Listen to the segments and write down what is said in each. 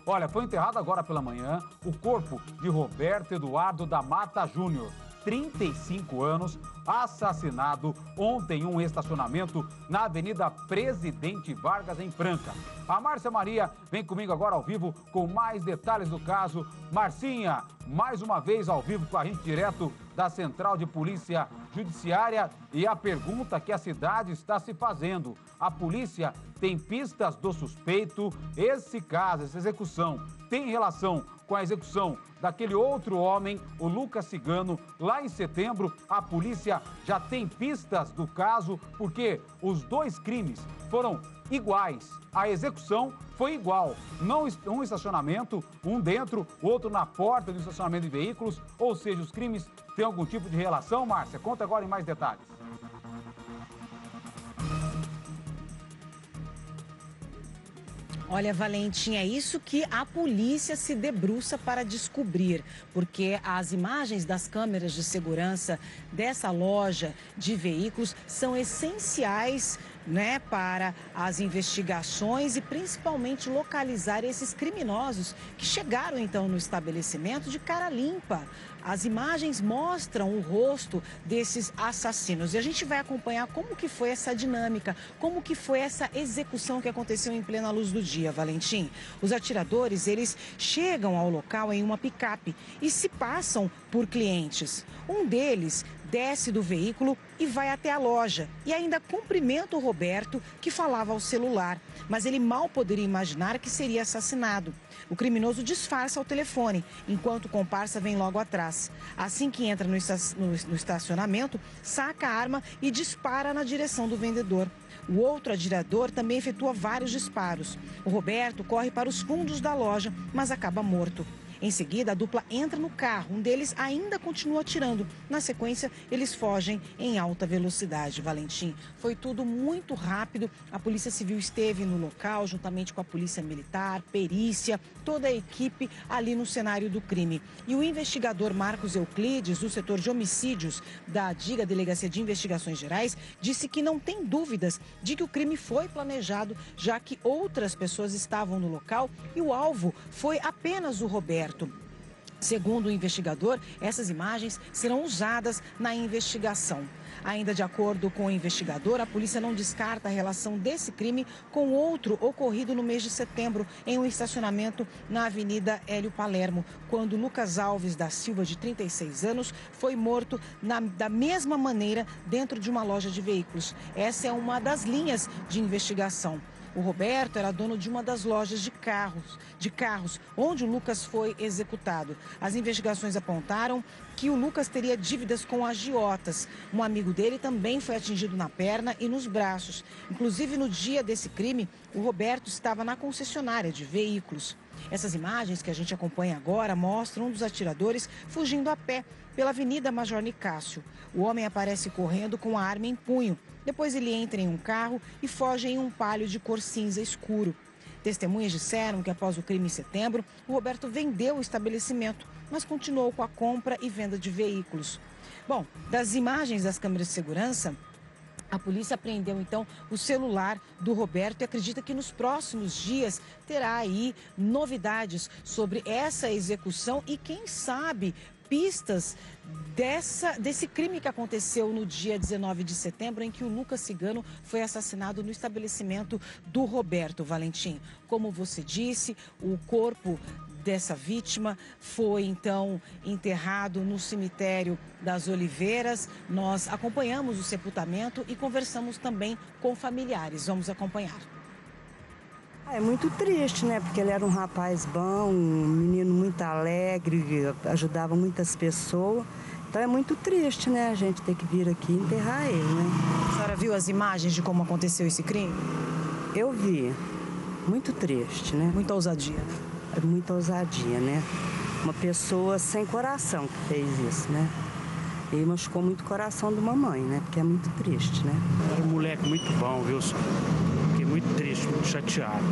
Olha, foi enterrado agora pela manhã o corpo de Roberto Eduardo da Mata Júnior, 35 anos, assassinado ontem em um estacionamento na Avenida Presidente Vargas, em Franca. A Márcia Maria vem comigo agora ao vivo com mais detalhes do caso. Marcinha, mais uma vez ao vivo com a gente direto da Central de Polícia Judiciária. E a pergunta que a cidade está se fazendo: a polícia tem pistas do suspeito? Esse caso, essa execução, tem relação com a execução daquele outro homem, o Lucas Cigano, lá em setembro? A polícia já tem pistas do caso, porque os dois crimes foram iguais. A execução foi igual. Não um estacionamento, um dentro, outro na porta do estacionamento de veículos. Ou seja, os crimes têm algum tipo de relação, Márcia? Conta agora em mais detalhes. Olha, Valentim, é isso que a polícia se debruça para descobrir, porque as imagens das câmeras de segurança dessa loja de veículos são essenciais, né, para as investigações e principalmente localizar esses criminosos que chegaram então no estabelecimento de cara limpa. As imagens mostram o rosto desses assassinos e a gente vai acompanhar como que foi essa dinâmica, como que foi essa execução que aconteceu em plena luz do dia, Valentim. Os atiradores, eles chegam ao local em uma picape e se passam por clientes. Um deles desce do veículo e vai até a loja e ainda cumprimenta o Roberto, que falava ao celular, mas ele mal poderia imaginar que seria assassinado. O criminoso disfarça ao telefone, enquanto o comparsa vem logo atrás. Assim que entra no estacionamento, saca a arma e dispara na direção do vendedor. O outro atirador também efetua vários disparos. O Roberto corre para os fundos da loja, mas acaba morto. Em seguida, a dupla entra no carro. Um deles ainda continua atirando. Na sequência, eles fogem em alta velocidade, Valentim. Foi tudo muito rápido. A Polícia Civil esteve no local, juntamente com a Polícia Militar, perícia, toda a equipe ali no cenário do crime. E o investigador Marcos Euclides, do setor de homicídios da DIGA, Delegacia de Investigações Gerais, disse que não tem dúvidas de que o crime foi planejado, já que outras pessoas estavam no local e o alvo foi apenas o Roberto. Segundo o investigador, essas imagens serão usadas na investigação. Ainda de acordo com o investigador, a polícia não descarta a relação desse crime com outro ocorrido no mês de setembro, em um estacionamento na Avenida Hélio Palermo, quando Lucas Alves da Silva, de 36 anos, foi morto da mesma maneira dentro de uma loja de veículos. Essa é uma das linhas de investigação. O Roberto era dono de uma das lojas de carros, onde o Lucas foi executado. As investigações apontaram que o Lucas teria dívidas com agiotas. Um amigo dele também foi atingido na perna e nos braços. Inclusive, no dia desse crime, o Roberto estava na concessionária de veículos. Essas imagens que a gente acompanha agora mostram um dos atiradores fugindo a pé pela Avenida Major Nicásio. O homem aparece correndo com a arma em punho. Depois ele entra em um carro e foge em um Palio de cor cinza escuro. Testemunhas disseram que após o crime em setembro, o Roberto vendeu o estabelecimento, mas continuou com a compra e venda de veículos. Bom, das imagens das câmeras de segurança, a polícia apreendeu, então, o celular do Roberto e acredita que nos próximos dias terá aí novidades sobre essa execução e, quem sabe, pistas desse crime que aconteceu no dia 19 de setembro, em que o Lucas Cigano foi assassinado no estabelecimento do Roberto, Valentim. Como você disse, o corpo dessa vítima foi, então, enterrado no cemitério das Oliveiras. Nós acompanhamos o sepultamento e conversamos também com familiares. Vamos acompanhar. É muito triste, né? Porque ele era um rapaz bom, um menino muito alegre, ajudava muitas pessoas. Então é muito triste, né? A gente ter que vir aqui e enterrar ele, né? A senhora viu as imagens de como aconteceu esse crime? Eu vi. Muito triste, né? Muita ousadia. Muita ousadia, né? Uma pessoa sem coração que fez isso, né? E machucou muito o coração de uma mãe, né? Porque é muito triste, né? Era um moleque muito bom, viu? Fiquei muito triste, muito chateado.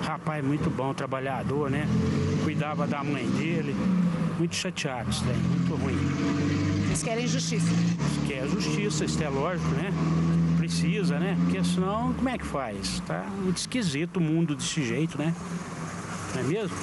Rapaz muito bom, trabalhador, né? Cuidava da mãe dele. Muito chateado isso daí, muito ruim. Vocês querem justiça? Quer justiça, isso é lógico, né? Precisa, né? Porque senão, como é que faz? Tá muito esquisito o mundo desse jeito, né? não é mesmo?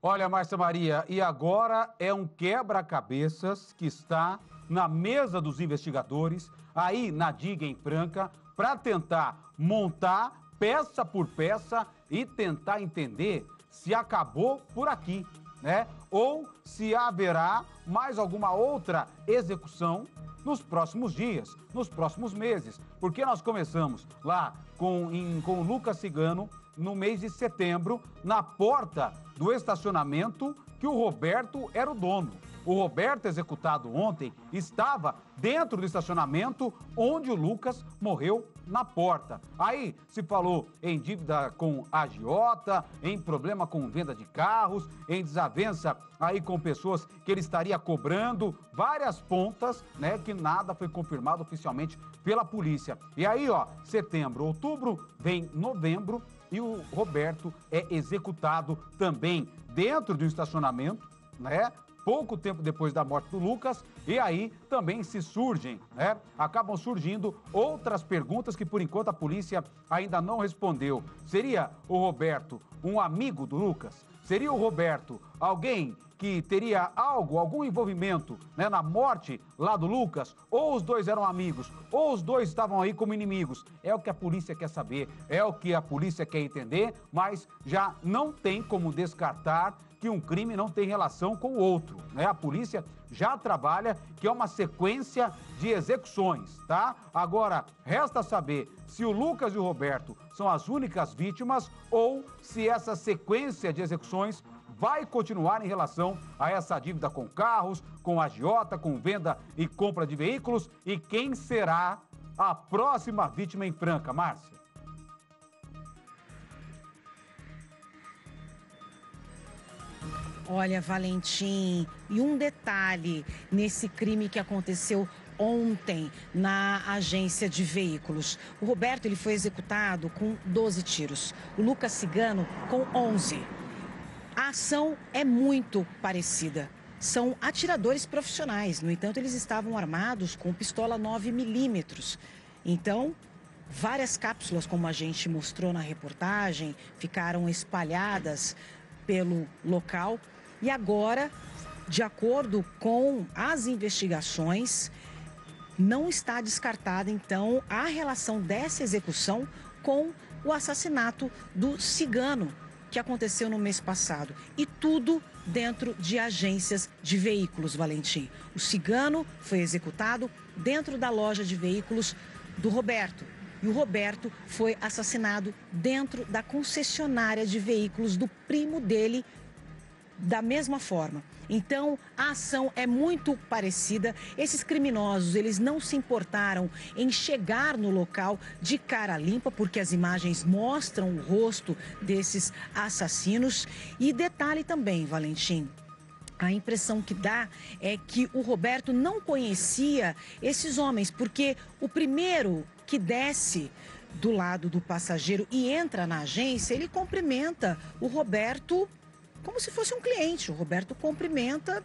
Olha, Márcia Maria, e agora é um quebra-cabeças que está na mesa dos investigadores, aí na Diga em Franca, para tentar montar peça por peça e tentar entender se acabou por aqui, né? Ou se haverá mais alguma outra execução nos próximos dias, nos próximos meses. Porque nós começamos lá com o Lucas Cigano no mês de setembro, na porta do estacionamento que o Roberto era o dono. O Roberto, executado ontem, estava dentro do estacionamento onde o Lucas morreu na porta. Aí se falou em dívida com agiota, em problema com venda de carros, em desavença aí com pessoas que ele estaria cobrando, várias pontas, né, que nada foi confirmado oficialmente pela polícia. E aí, ó, setembro, outubro, vem novembro e o Roberto é executado também dentro do estacionamento, né? Pouco tempo depois da morte do Lucas, e aí também se surgem, né? Acabam surgindo outras perguntas que por enquanto a polícia ainda não respondeu. Seria o Roberto um amigo do Lucas? Seria o Roberto alguém que teria algum envolvimento, né, na morte lá do Lucas? Ou os dois eram amigos, ou os dois estavam aí como inimigos? É o que a polícia quer saber, é o que a polícia quer entender, mas já não tem como descartar que um crime não tem relação com o outro, né? A polícia já trabalha que é uma sequência de execuções, tá? Agora, resta saber se o Lucas e o Roberto são as únicas vítimas ou se essa sequência de execuções vai continuar em relação a essa dívida com carros, com agiota, com venda e compra de veículos, e quem será a próxima vítima em Franca, Márcia? Olha, Valentim, e um detalhe nesse crime que aconteceu ontem na agência de veículos. O Roberto ele foi executado com 12 tiros, o Lucas Cigano com 11. A ação é muito parecida. São atiradores profissionais, no entanto, eles estavam armados com pistola 9mm. Então, várias cápsulas, como a gente mostrou na reportagem, ficaram espalhadas pelo local. E agora, de acordo com as investigações, não está descartada, então, a relação dessa execução com o assassinato do Cigano, que aconteceu no mês passado. E tudo dentro de agências de veículos, Valentim. O Cigano foi executado dentro da loja de veículos do Roberto. E o Roberto foi assassinado dentro da concessionária de veículos do primo dele, da mesma forma. Então, a ação é muito parecida. Esses criminosos, eles não se importaram em chegar no local de cara limpa, porque as imagens mostram o rosto desses assassinos. E detalhe também, Valentim, a impressão que dá é que o Roberto não conhecia esses homens, porque o primeiro que desce do lado do passageiro e entra na agência, ele cumprimenta o Roberto como se fosse um cliente. O Roberto cumprimenta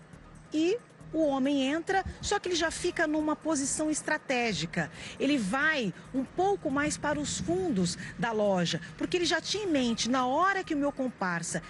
e o homem entra, só que ele já fica numa posição estratégica. Ele vai um pouco mais para os fundos da loja, porque ele já tinha em mente, na hora que o meu comparsa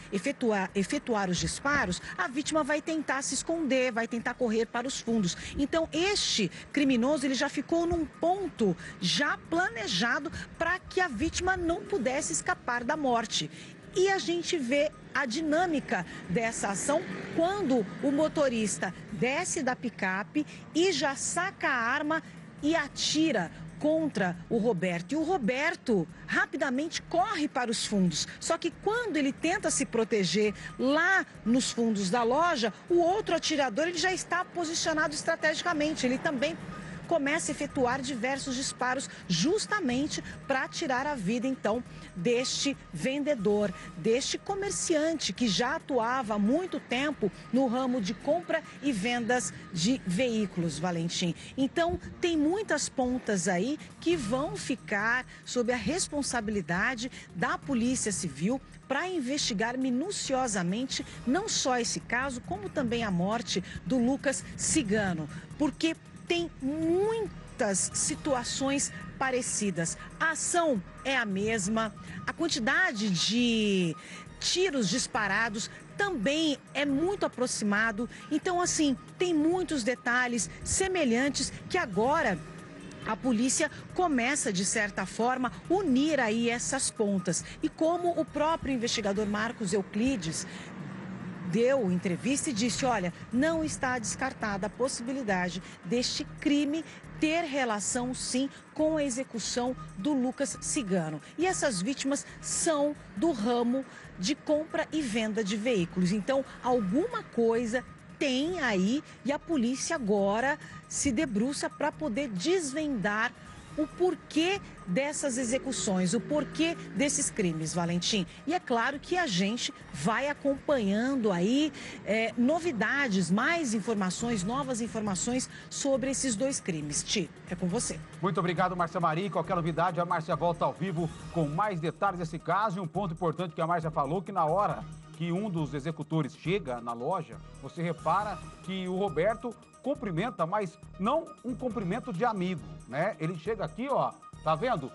efetuar os disparos, a vítima vai tentar se esconder, vai tentar correr para os fundos. Então, este criminoso, ele já ficou num ponto já planejado para que a vítima não pudesse escapar da morte. E a gente vê a dinâmica dessa ação quando o motorista desce da picape e já saca a arma e atira contra o Roberto. E o Roberto rapidamente corre para os fundos. Só que quando ele tenta se proteger lá nos fundos da loja, o outro atirador ele já está posicionado estrategicamente. Ele também começa a efetuar diversos disparos justamente para tirar a vida, então, deste vendedor, deste comerciante que já atuava há muito tempo no ramo de compra e vendas de veículos, Valentim. Então, tem muitas pontas aí que vão ficar sob a responsabilidade da Polícia Civil para investigar minuciosamente não só esse caso, como também a morte do Lucas Cigano, porque tem muitas situações parecidas. A ação é a mesma, a quantidade de tiros disparados também é muito aproximado. Então, assim, tem muitos detalhes semelhantes que agora a polícia começa, de certa forma, unir aí essas pontas. E como o próprio investigador Marcos Euclides deu entrevista e disse, olha, não está descartada a possibilidade deste crime ter relação, sim, com a execução do Lucas Cigano. E essas vítimas são do ramo de compra e venda de veículos. Então, alguma coisa tem aí e a polícia agora se debruça para poder desvendar o porquê dessas execuções, o porquê desses crimes, Valentim. E é claro que a gente vai acompanhando aí novidades, mais informações, novas informações sobre esses dois crimes. Ti, é com você. Muito obrigado, Márcia Mari. Qualquer novidade, a Márcia volta ao vivo com mais detalhes desse caso. E um ponto importante que a Márcia falou, que na hora que um dos executores chega na loja, você repara que o Roberto cumprimenta, mas não um cumprimento de amigo, né? Ele chega aqui, ó, tá vendo?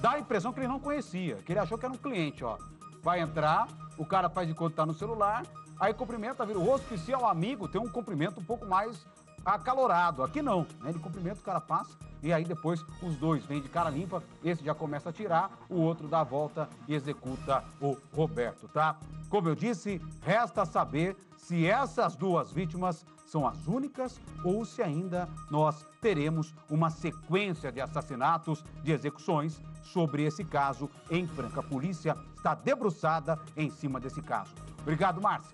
Dá a impressão que ele não conhecia, que ele achou que era um cliente, ó. Vai entrar, o cara faz de conta que tá no celular, aí cumprimenta, vira o rosto, se é um amigo, tem um cumprimento um pouco mais acalorado. Aqui não, né? Ele cumprimenta, o cara passa, e aí depois os dois vêm de cara limpa, esse já começa a tirar, o outro dá a volta e executa o Roberto, tá? Como eu disse, resta saber se essas duas vítimas são as únicas ou se ainda nós teremos uma sequência de assassinatos, de execuções sobre esse caso em Franca. A polícia está debruçada em cima desse caso. Obrigado, Márcia.